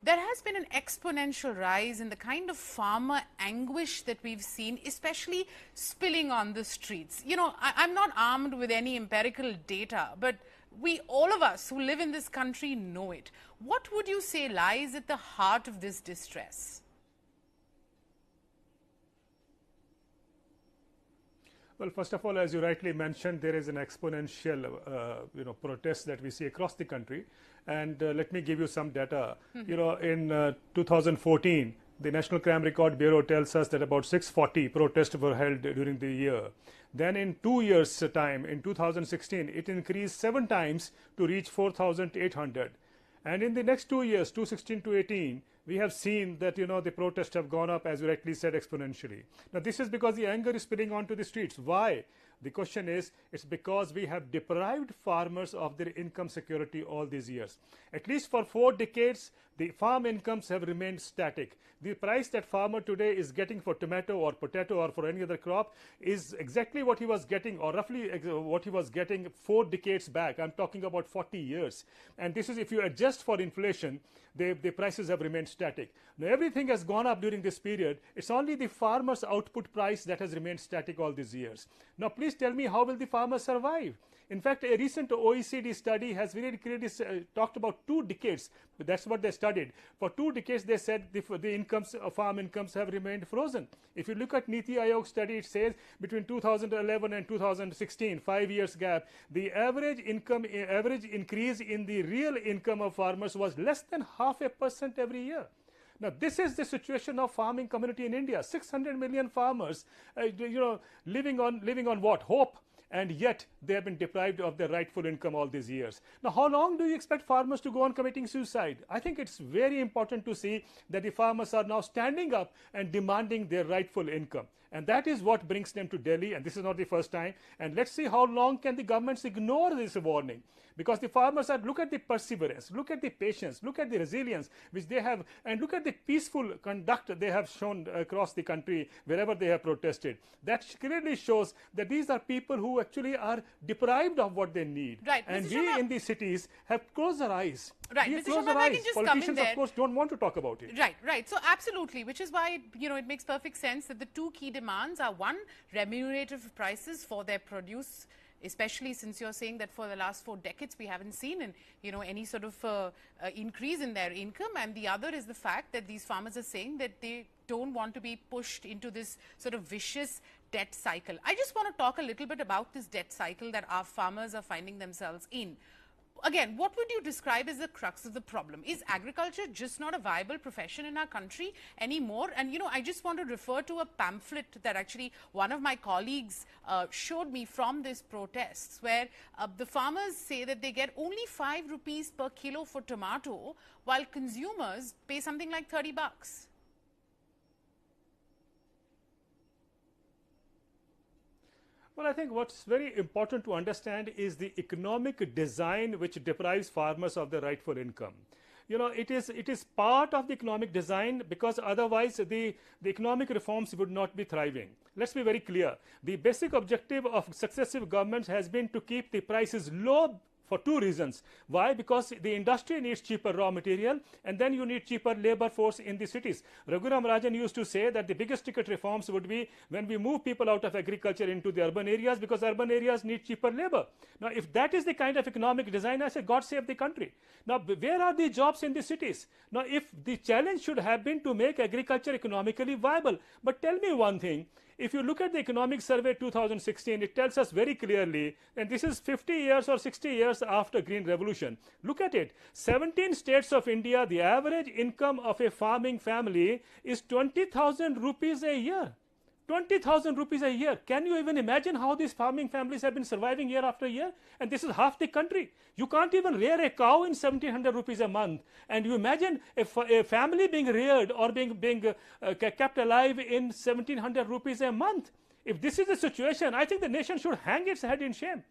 There has been an exponential rise in the kind of farmer anguish that we've seen, especially spilling on the streets. You know, I'm not armed with any empirical data, but all of us who live in this country know it. What would you say lies at the heart of this distress? Well, first of all, as you rightly mentioned, there is an exponential, protest that we see across the country. And let me give you some data. In 2014, the National Crime Record Bureau tells us that about 640 protests were held during the year. Then in 2 years' time, in 2016, it increased 7 times to reach 4,800. And in the next 2 years, 2016 to 18, we have seen that the protests have gone up, as you rightly said, exponentially. Now this is because the anger is spilling onto the streets. Why? The question is, it's because we have deprived farmers of their income security all these years. At least for 4 decades, the farm incomes have remained static. The price that farmer today is getting for tomato or potato or for any other crop is exactly what he was getting, or roughly what he was getting 4 decades back. I'm talking about 40 years. And this is, if you adjust for inflation, the prices have remained static. Now everything has gone up during this period. It's only the farmer's output price that has remained static all these years. Now please tell me, how will the farmer survive? In fact, a recent OECD study has very clearly talked about 2 decades. That's what they studied. For 2 decades, they said the incomes, farm incomes have remained frozen. If you look at Niti Aayog study, it says between 2011 and 2016, 5 years gap, the average increase in the real income of farmers was less than 0.5% every year. Now, this is the situation of farming community in India. 600 million farmers, living on what? Hope. And yet they have been deprived of their rightful income all these years. Now, how long do you expect farmers to go on committing suicide? I think it's very important to see that the farmers are now standing up and demanding their rightful income. And that is what brings them to Delhi, and this is not the first time. And let's see how long can the governments ignore this warning. Because the farmers look at the perseverance, look at the patience, look at the resilience which they have, and look at the peaceful conduct they have shown across the country wherever they have protested. That clearly shows that these are people who actually are deprived of what they need. Right. And Mr. we Sharma, in the cities have closed our eyes. Right. We Mr. close Sharma, our if I eyes. can just Politicians, come in there. of course, don't want to talk about it. Right. So absolutely, which is why it makes perfect sense that the 2 key demands are, one, remunerative prices for their produce, especially since you're saying that for the last 4 decades we haven't seen any sort of increase in their income, and the other is the fact that these farmers are saying that they don't want to be pushed into this sort of vicious debt cycle. I just want to talk a little bit about this debt cycle that our farmers are finding themselves in. Again, what would you describe as the crux of the problem? Is agriculture just not a viable profession in our country anymore? And, I just want to refer to a pamphlet that actually one of my colleagues showed me from these protests, where the farmers say that they get only 5 rupees per kilo for tomato, while consumers pay something like 30 bucks. Well, I think what's very important to understand is the economic design which deprives farmers of their rightful income. It is part of the economic design, because otherwise the economic reforms would not be thriving. Let's be very clear. The basic objective of successive governments has been to keep the prices low for 2 reasons. Why? Because the industry needs cheaper raw material, and then you need cheaper labor force in the cities. Raghuram Rajan used to say that the biggest ticket reforms would be when we move people out of agriculture into the urban areas, because urban areas need cheaper labor. Now, if that is the kind of economic design, I say, God save the country. Now, where are the jobs in the cities? Now, if the challenge should have been to make agriculture economically viable. But tell me one thing. If you look at the economic survey 2016, it tells us very clearly, and this is 50 years or 60 years after Green Revolution. Look at it. 17 states of India, the average income of a farming family is 20,000 rupees a year. 20,000 rupees a year. Can you even imagine how these farming families have been surviving year after year? And this is half the country. You can't even rear a cow in 1,700 rupees a month. And you imagine a family being reared or being kept alive in 1,700 rupees a month. If this is the situation, I think the nation should hang its head in shame.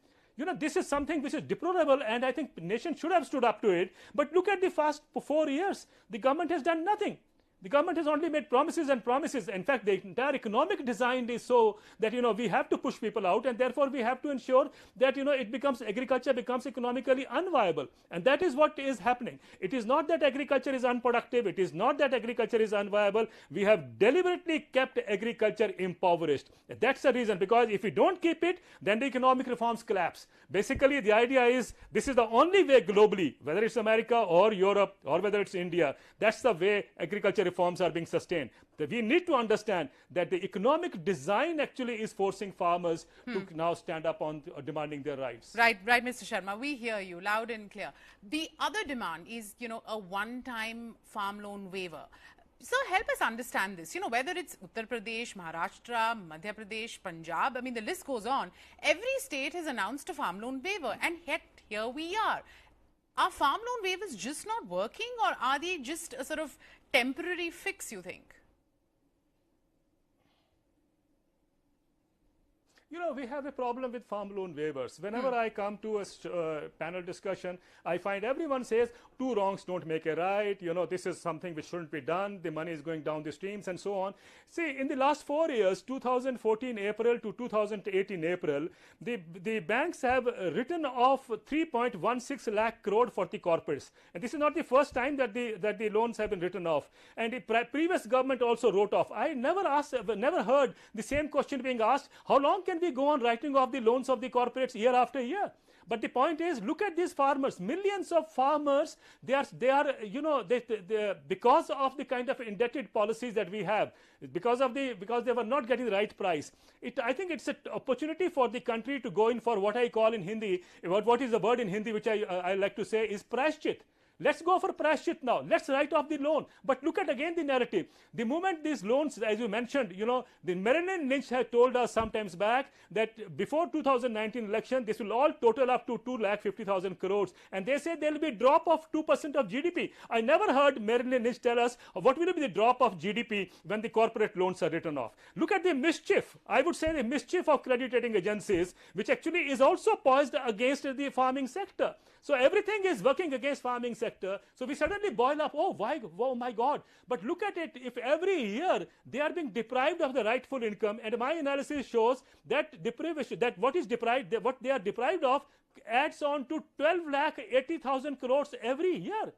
This is something which is deplorable, and I think the nation should have stood up to it. But look at the past 4 years. The government has done nothing. The government has only made promises and promises. In fact, the entire economic design is so that, we have to push people out, and therefore we have to ensure that, agriculture becomes economically unviable. And that is what is happening. It is not that agriculture is unproductive. It is not that agriculture is unviable. We have deliberately kept agriculture impoverished. That's the reason, because if we don't keep it, then the economic reforms collapse. Basically, the idea is this is the only way globally, whether it's America or Europe or whether it's India, that's the way agriculture reforms are being sustained. We need to understand that the economic design actually is forcing farmers to now stand up on demanding their rights. Right, Mr. Sharma, we hear you loud and clear. The other demand is, a one-time farm loan waiver. So help us understand this, whether it's Uttar Pradesh, Maharashtra, Madhya Pradesh, Punjab, I mean, the list goes on. Every state has announced a farm loan waiver, and yet here we are. Are farm loan waivers just not working, or are they just a sort of temporary fix, you think? We have a problem with farm loan waivers. Whenever I come to a panel discussion, I find everyone says two wrongs don't make a right. This is something which shouldn't be done. The money is going down the streams and so on. See, in the last 4 years, 2014 April to 2018 April, the banks have written off 3.16 lakh crore for the corporates. And this is not the first time that the loans have been written off. And the previous government also wrote off. I never heard the same question being asked. How long can we go on writing off the loans of the corporates year after year? But the point is, look at these farmers, millions of farmers, they are because of the kind of indebted policies that we have, because they were not getting the right price. I think it's an opportunity for the country to go in for what I call in Hindi, what is the word in Hindi which I like to say is prashchit. Let's go for prashchit now. Let's write off the loan. But look at again the narrative. The moment these loans, as you mentioned, the Marilyn Lynch had told us sometimes back that before 2019 election, this will all total up to 2,50,000 crores. And they say there will be a drop of 2% of GDP. I never heard Marilyn Lynch tell us what will be the drop of GDP when the corporate loans are written off. Look at the mischief. I would say the mischief of credit rating agencies, which actually is also poised against the farming sector. So everything is working against farming sector. So we suddenly boil up, oh my God. But look at it, if every year they are being deprived of the rightful income, and my analysis shows that deprivation, that what they are deprived of adds on to 12,80,000 crores every year.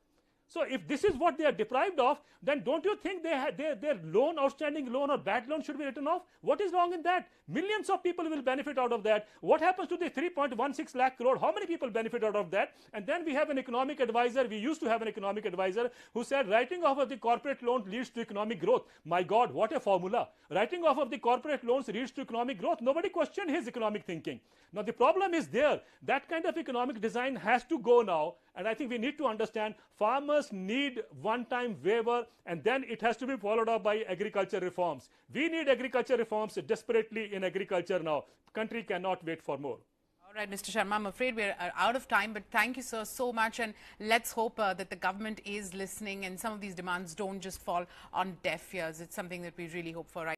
So if this is what they are deprived of, then don't you think their loan, outstanding loan or bad loan should be written off? What is wrong in that? Millions of people will benefit out of that. What happens to the 3.16 lakh crore? How many people benefit out of that? And then we have an economic advisor. We used to have an economic advisor who said writing off of the corporate loan leads to economic growth. My God, what a formula. Writing off of the corporate loans leads to economic growth. Nobody questioned his economic thinking. Now the problem is there. That kind of economic design has to go now. And I think we need to understand farmers need one-time waiver, and then it has to be followed up by agriculture reforms. We need agriculture reforms desperately in agriculture now. The country cannot wait for more. All right, Mr. Sharma, I'm afraid we're out of time, but thank you, sir, so much. And let's hope that the government is listening and some of these demands don't just fall on deaf ears. It's something that we really hope for. Right.